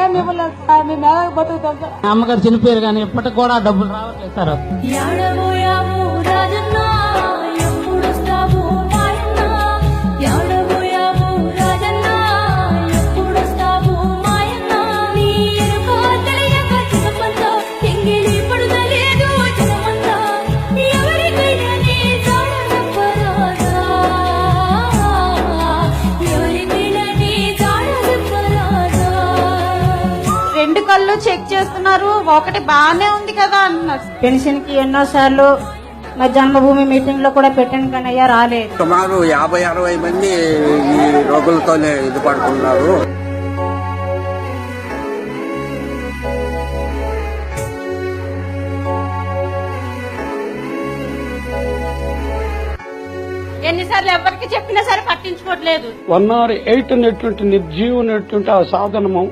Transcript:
ఏమి ఇవ్వలేదు సార్, మేము ఎలా బతుకుతాం సార్. అమ్మగారు చనిపోయారు కానీ ఇప్పటికి కూడా డబ్బులు రావట్లేదు సార్. రెండు కళ్ళు చెక్ చేస్తున్నారు, ఒకటి బాగానే ఉంది కదా అంటున్నారు. పెన్షన్ కి ఎన్నోసార్లు మా జన్మభూమి మీటింగ్ లో కూడా పెట్టాను కానీ అయ్యా రాలేదు. సుమారు 50-60 మంది ఈ రోగులతోనే ఇది పడుతున్నారు. ఎన్నిసార్లు ఎవరికి చెప్పినా సరే పట్టించుకోవట్లేదు. 108 నిర్జీవమైనటువంటి ఆ సాధనము